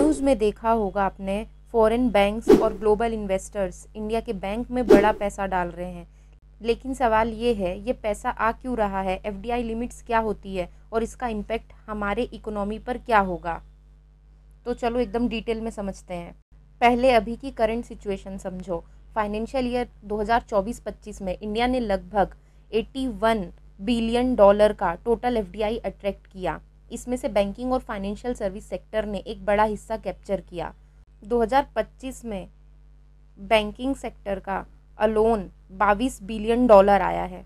News में देखा होगा आपने, फॉरेन बैंक्स और ग्लोबल इन्वेस्टर्स इंडिया के बैंक में बड़ा पैसा डाल रहे हैं। लेकिन सवाल ये है, ये पैसा आ क्यों रहा है, एफडीआई लिमिट्स क्या होती है और इसका इम्पैक्ट हमारे इकोनॉमी पर क्या होगा। तो चलो एकदम डिटेल में समझते हैं। पहले अभी की करंट सिचुएशन समझो। फाइनेंशियल ईयर 2024-25 में इंडिया ने लगभग 81 बिलियन डॉलर का टोटल एफडीआई अट्रैक्ट किया। इसमें से बैंकिंग और फाइनेंशियल सर्विस सेक्टर ने एक बड़ा हिस्सा कैप्चर किया। 2025 में बैंकिंग सेक्टर का अलोन 22 बिलियन डॉलर आया है।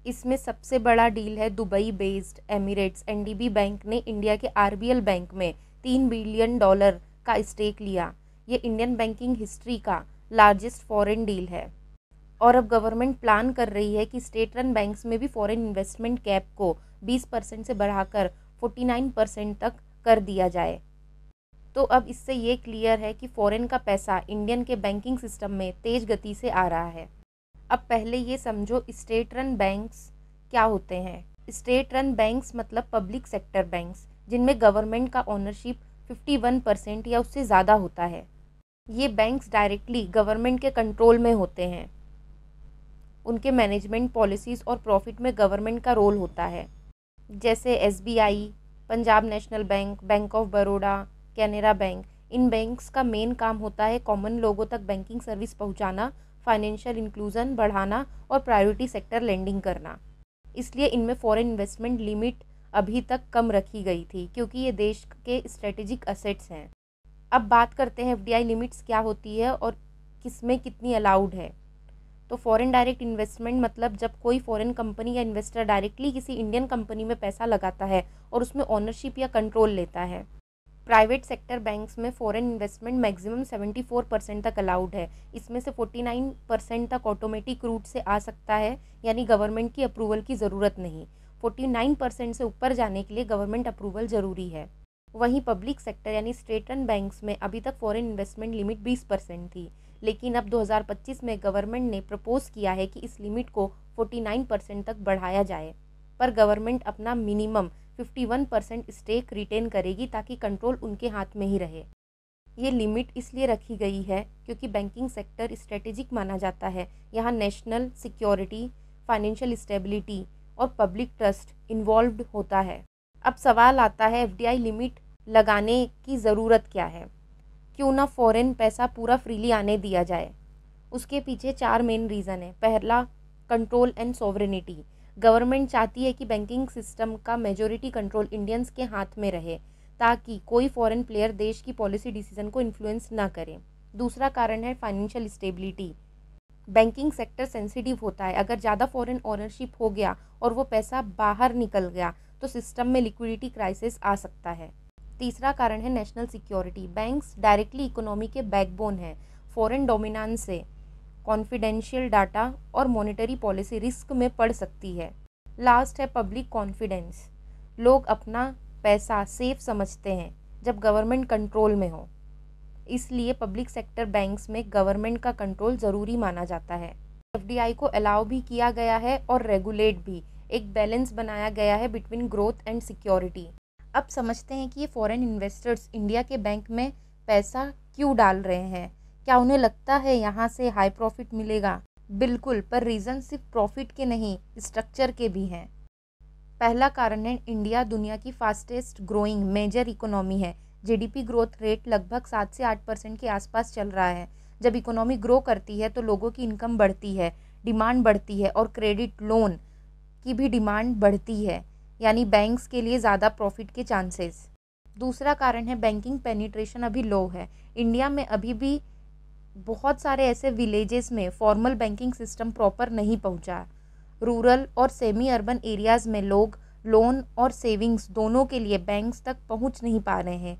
इसमें सबसे बड़ा डील है Dubai based Emirates NDB bank ने इंडिया के आरबीएल बैंक में 3 बिलियन डॉलर का स्टेक लिया। ये इंडियन बैंकिंग हिस्ट्री का लार्जेस्ट फॉरेन डील है। और अब गवर्नमेंट प्लान कर रही है कि स्टेट रन बैंक्स में भी फॉरेन इन्वेस्टमेंट कैप को 20% से बढ़ाकर 49% तक कर दिया जाए। तो अब इससे ये क्लियर है कि फॉरेन का पैसा इंडियन के बैंकिंग सिस्टम में तेज गति से आ रहा है। अब पहले ये समझो, स्टेट रन बैंक्स क्या होते हैं। स्टेट रन बैंक्स मतलब पब्लिक सेक्टर बैंक्स जिनमें गवर्नमेंट का ओनरशिप 51% या उससे ज़्यादा होता है। ये बैंक्स डायरेक्टली गवर्नमेंट के कंट्रोल में होते हैं। उनके मैनेजमेंट पॉलिसीज़ और प्रॉफिट में गवर्नमेंट का रोल होता है। जैसे SBI, Punjab national bank, bank of Baroda, Canara bank. In banks का मेन काम होता है कॉमन लोगों तक बैंकिंग सर्विस पहुंचाना, फाइनेंशियल इंक्लूजन बढ़ाना और प्रायोरिटी सेक्टर लेंडिंग करना। इसलिए इनमें फॉरेन इन्वेस्टमेंट लिमिट अभी तक कम रखी गई थी क्योंकि ये देश के स्ट्रेटेजिक असेट्स हैं। अब बात करते हैं एफडीआई लिमिट्स क्या होती है और किसमें कितनी अलाउड है। तो फॉरेन डायरेक्ट इन्वेस्टमेंट मतलब जब कोई फॉरेन कंपनी या इन्वेस्टर डायरेक्टली किसी इंडियन कंपनी में पैसा लगाता है और उसमें ओनरशिप या कंट्रोल लेता है। प्राइवेट सेक्टर बैंक्स में फॉरेन इन्वेस्टमेंट मैक्सिमम 74% तक अलाउड है। इसमें से 49% तक ऑटोमेटिक रूट से आ सकता है, यानी गवर्नमेंट की अप्रूवल की ज़रूरत नहीं। 49% से ऊपर जाने के लिए गवर्नमेंट अप्रूवल ज़रूरी है। वहीं पब्लिक सेक्टर यानी स्टेट रन बैंक्स में अभी तक फॉरेन इन्वेस्टमेंट लिमिट 20% थी, लेकिन अब 2025 में गवर्नमेंट ने प्रपोज किया है कि इस लिमिट को 49% तक बढ़ाया जाए, पर गवर्नमेंट अपना मिनिमम 51% स्टेक रिटेन करेगी ताकि कंट्रोल उनके हाथ में ही रहे। ये लिमिट इसलिए रखी गई है क्योंकि बैंकिंग सेक्टर स्ट्रेटेजिक माना जाता है। यहाँ नेशनल सिक्योरिटी, फाइनेंशियल स्टेबिलिटी और पब्लिक ट्रस्ट इन्वॉल्व्ड होता है। अब सवाल आता है, एफडीआई लिमिट लगाने की ज़रूरत क्या है? क्यों ना फॉरेन पैसा पूरा फ्रीली आने दिया जाए। उसके पीछे 4 मेन रीज़न है। पहला, कंट्रोल एंड सॉवरेनिटी। गवर्नमेंट चाहती है कि बैंकिंग सिस्टम का मेजॉरिटी कंट्रोल इंडियंस के हाथ में रहे ताकि कोई फॉरेन प्लेयर देश की पॉलिसी डिसीजन को इन्फ्लुएंस ना करे। दूसरा कारण है financial stability. Banking sector sensitive होता है। अगर ज़्यादा फॉरेन ओनरशिप हो गया और वो पैसा बाहर निकल गया तो सिस्टम में लिक्विडिटी क्राइसिस आ सकता है। तीसरा कारण है national security. Banks directly economy के बैकबोन है। फॉरेन डोमिनेंस से कॉन्फिडेंशियल डाटा और मॉनेटरी पॉलिसी रिस्क में पड़ सकती है। लास्ट है पब्लिक कॉन्फिडेंस। लोग अपना पैसा सेफ समझते हैं जब गवर्नमेंट कंट्रोल में हो, इसलिए पब्लिक सेक्टर बैंक्स में गवर्नमेंट का कंट्रोल ज़रूरी माना जाता है। एफडीआई को अलाउ भी किया गया है और रेगुलेट भी। एक बैलेंस बनाया गया है बिटवीन ग्रोथ एंड सिक्योरिटी। अब समझते हैं कि ये फॉरेन इन्वेस्टर्स इंडिया के बैंक में पैसा क्यों डाल रहे हैं। क्या उन्हें लगता है यहाँ से हाई प्रॉफिट मिलेगा? बिल्कुल, पर रीज़न सिर्फ प्रॉफिट के नहीं, स्ट्रक्चर के भी हैं। पहला कारण है, इंडिया दुनिया की फास्टेस्ट ग्रोइंग मेजर इकोनॉमी है। जीडीपी ग्रोथ रेट लगभग 7 से 8% के आसपास चल रहा है। जब इकोनॉमी ग्रो करती है तो लोगों की इनकम बढ़ती है, डिमांड बढ़ती है और क्रेडिट लोन की भी डिमांड बढ़ती है, यानी बैंक्स के लिए ज़्यादा प्रॉफिट के चांसेस। दूसरा कारण है, बैंकिंग पेनिट्रेशन अभी लो है। इंडिया में अभी भी बहुत सारे ऐसे विलेजेस में फॉर्मल बैंकिंग सिस्टम प्रॉपर नहीं पहुंचा। रूरल और सेमी अर्बन एरियाज़ में लोग लोन और सेविंग्स दोनों के लिए बैंक्स तक पहुंच नहीं पा रहे हैं।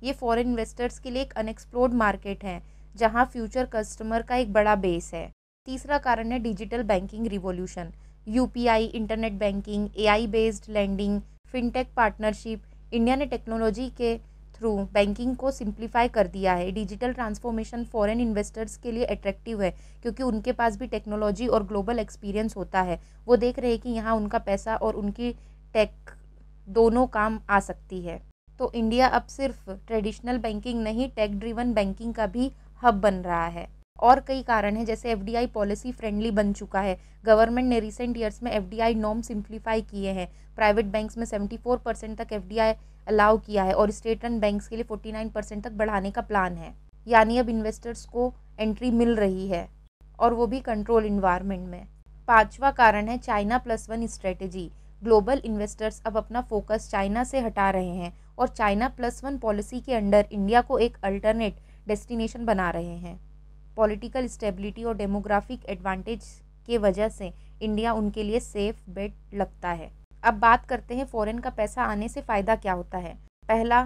ये फॉरेन इन्वेस्टर्स के लिए एक अनएक्सप्लोर्ड मार्केट है जहां फ्यूचर कस्टमर का एक बड़ा बेस है। तीसरा कारण है digital banking revolution. UPI, internet banking, AI based landing, fintech partnership. India ने टेक्नोलॉजी के थ्रू बैंकिंग को सिंप्लीफाई कर दिया है। डिजिटल ट्रांसफॉर्मेशन फॉरेन इन्वेस्टर्स के लिए अट्रैक्टिव है क्योंकि उनके पास भी टेक्नोलॉजी और ग्लोबल एक्सपीरियंस होता है। वो देख रहे हैं कि यहाँ उनका पैसा और उनकी टेक दोनों काम आ सकती है। तो इंडिया अब सिर्फ ट्रेडिशनल बैंकिंग नहीं, टेक ड्रिवन बैंकिंग का भी हब बन रहा है। और कई कारण हैं, जैसे एफडीआई पॉलिसी फ्रेंडली बन चुका है। गवर्नमेंट ने रिसेंट ईयर्स में एफडीआई नॉर्म सिंप्लीफाई किए हैं। प्राइवेट बैंक्स में 74% तक एफडीआई अलाउ किया है और स्टेट रन बैंक्स के लिए 49% तक बढ़ाने का प्लान है। यानी अब इन्वेस्टर्स को एंट्री मिल रही है, और वो भी कंट्रोल इन्वायरमेंट में। पांचवा कारण है चाइना +1 स्ट्रेटेजी। ग्लोबल इन्वेस्टर्स अब अपना फोकस चाइना से हटा रहे हैं और चाइना +1 पॉलिसी के अंडर इंडिया को एक अल्टरनेट डेस्टिनेशन बना रहे हैं। पॉलिटिकल स्टेबिलिटी और डेमोग्राफिक एडवांटेज के वजह से इंडिया उनके लिए सेफ बेट लगता है। अब बात करते हैं फॉरेन का पैसा आने से फ़ायदा क्या होता है। पहला,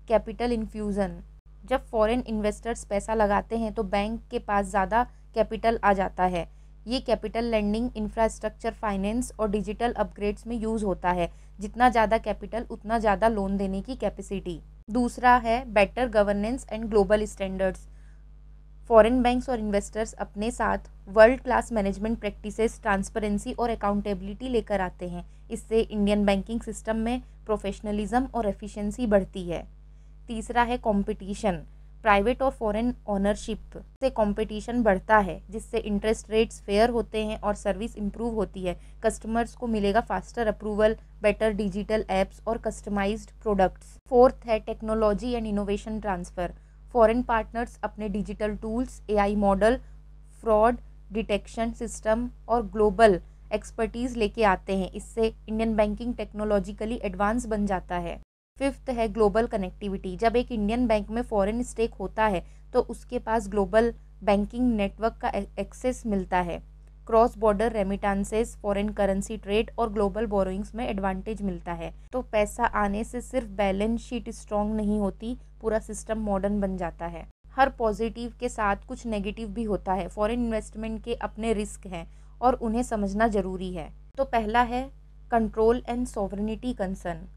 कैपिटल इन्फ्यूज़न। जब फॉरेन इन्वेस्टर्स पैसा लगाते हैं तो बैंक के पास ज़्यादा कैपिटल आ जाता है। ये कैपिटल लैंडिंग, इंफ्रास्ट्रक्चर फाइनेंस और डिजिटल अपग्रेड्स में यूज़ होता है। जितना ज़्यादा कैपिटल उतना ज़्यादा लोन देने की कैपेसिटी। दूसरा है better governance and global standards. Foreign banks और इन्वेस्टर्स अपने साथ world class management practices, transparency और अकाउंटेबिलिटी लेकर आते हैं। इससे इंडियन बैंकिंग सिस्टम में प्रोफेशनलिज्म और एफिशिएंसी बढ़ती है। तीसरा है कंपटीशन। प्राइवेट और फॉरेन ओनरशिप से कंपटीशन बढ़ता है, जिससे इंटरेस्ट रेट्स फेयर होते हैं और सर्विस इंप्रूव होती है। कस्टमर्स को मिलेगा faster approval, better digital apps और कस्टमाइज्ड प्रोडक्ट्स। फोर्थ है technology and innovation transfer. Foreign partners अपने digital tools, AI model, fraud detection system और ग्लोबल एक्सपर्टीज़ लेके आते हैं। इससे इंडियन बैंकिंग टेक्नोलॉजिकली एडवांस बन जाता है। फिफ्थ है ग्लोबल कनेक्टिविटी। जब एक इंडियन बैंक में फॉरेन स्टेक होता है तो उसके पास ग्लोबल बैंकिंग नेटवर्क का एक्सेस मिलता है। Cross border remittances, foreign currency trade और ग्लोबल बोरोइंग्स में एडवांटेज मिलता है। तो पैसा आने से सिर्फ बैलेंस शीट स्ट्रॉन्ग नहीं होती, पूरा सिस्टम मॉडर्न बन जाता है। हर पॉजिटिव के साथ कुछ नेगेटिव भी होता है। फॉरेन इन्वेस्टमेंट के अपने रिस्क हैं और उन्हें समझना जरूरी है। तो पहला है control and sovereignty concern.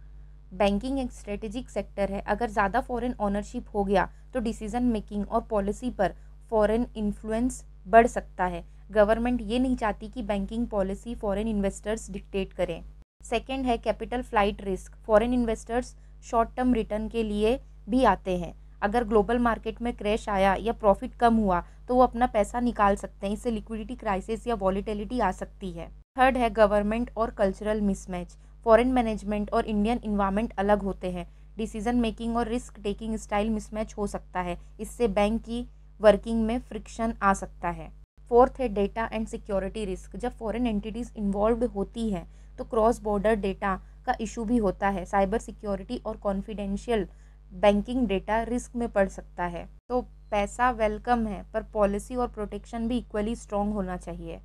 Banking एक स्ट्रेटेजिक सेक्टर है। अगर ज़्यादा फॉरेन ओनरशिप हो गया तो डिसीजन मेकिंग और पॉलिसी पर फॉरेन इन्फ्लुएंस बढ़ सकता है। गवर्नमेंट ये नहीं चाहती कि banking policy foreign investors dictate करें। सेकंड है capital flight risk. Foreign investors short term return के लिए भी आते हैं। अगर ग्लोबल मार्केट में क्रैश आया या प्रॉफिट कम हुआ तो वो अपना पैसा निकाल सकते हैं। इससे लिक्विडिटी क्राइसिस या वॉलीटिलिटी आ सकती है। थर्ड है गवर्नमेंट और कल्चरल मिसमैच। फॉरेन मैनेजमेंट और इंडियन इन्वायरमेंट अलग होते हैं। डिसीजन मेकिंग और रिस्क टेकिंग स्टाइल मिसमैच हो सकता है। इससे बैंक की वर्किंग में फ्रिक्शन आ सकता है। फोर्थ है डेटा एंड सिक्योरिटी रिस्क। जब फॉरेन एंटिटीज़ इन्वॉल्व होती हैं तो क्रॉस बॉर्डर डेटा का इशू भी होता है। साइबर सिक्योरिटी और कॉन्फिडेंशियल बैंकिंग डेटा रिस्क में पड़ सकता है। तो पैसा वेलकम है, पर पॉलिसी और प्रोटेक्शन भी इक्वली स्ट्रॉन्ग होना चाहिए।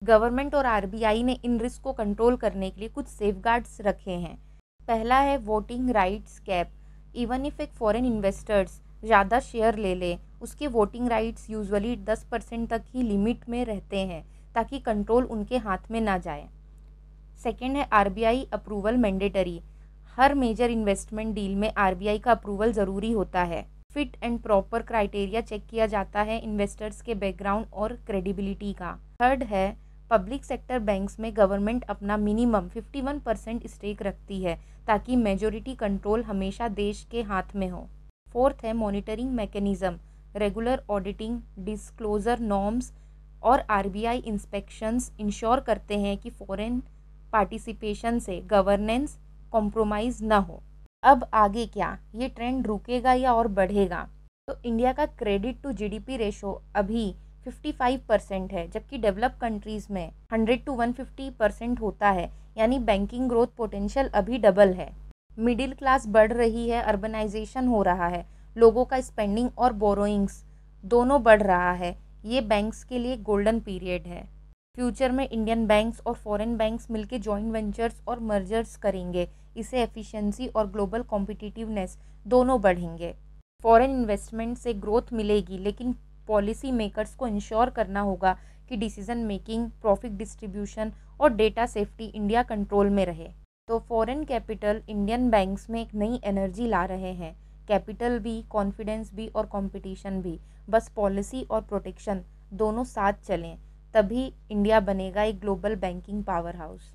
गवर्नमेंट और आरबीआई ने इन रिस्क को कंट्रोल करने के लिए कुछ सेफगार्ड्स रखे हैं। पहला है voting rights cap. Even if एक फॉरेन इन्वेस्टर्स ज़्यादा शेयर ले ले, उसके वोटिंग राइट्स यूजुअली 10% तक ही लिमिट में रहते हैं, ताकि कंट्रोल उनके हाथ में ना जाए। सेकेंड है आरबीआई अप्रूवल मैंडेटरी। हर मेजर इन्वेस्टमेंट डील में आरबीआई का अप्रूवल ज़रूरी होता है। Fit and proper criteria check किया जाता है इन्वेस्टर्स के बैकग्राउंड और क्रेडिबिलिटी का। थर्ड है पब्लिक सेक्टर बैंक्स में गवर्नमेंट अपना मिनिमम 51% स्टेक रखती है, ताकि मेजॉरिटी कंट्रोल हमेशा देश के हाथ में हो। फोर्थ है monitoring mechanism. Regular auditing, disclosure norms और आरबीआई इंस्पेक्शंस इंश्योर करते हैं कि फॉरेन पार्टिसिपेशन से गवर्नेंस कॉम्प्रोमाइज़ ना हो। अब आगे क्या, ये ट्रेंड रुकेगा या और बढ़ेगा? तो इंडिया का क्रेडिट टू जीडीपी रेशो अभी 55% है, जबकि डेवलप कंट्रीज़ में 100 to 150% होता है। यानी बैंकिंग ग्रोथ पोटेंशियल अभी डबल है। मिडिल क्लास बढ़ रही है, अर्बनाइजेशन हो रहा है, लोगों का स्पेंडिंग और बोरोइंग्स दोनों बढ़ रहा है। ये बैंक्स के लिए गोल्डन पीरियड है। फ्यूचर में इंडियन बैंक्स और फॉरेन बैंक्स मिलकर जॉइंट वेंचर्स और मर्जर्स करेंगे। इससे एफिशिएंसी और ग्लोबल कॉम्पिटिटिवनेस दोनों बढ़ेंगे। फॉरेन इन्वेस्टमेंट से ग्रोथ मिलेगी, लेकिन पॉलिसी मेकर्स को इंश्योर करना होगा कि डिसीजन मेकिंग, प्रॉफिट डिस्ट्रीब्यूशन और डेटा सेफ्टी इंडिया कंट्रोल में रहे। तो फॉरेन कैपिटल इंडियन बैंक्स में एक नई एनर्जी ला रहे हैं। कैपिटल भी, कॉन्फिडेंस भी और कंपटीशन भी। बस पॉलिसी और प्रोटेक्शन दोनों साथ चलें, तभी इंडिया बनेगा एक ग्लोबल बैंकिंग पावर हाउस।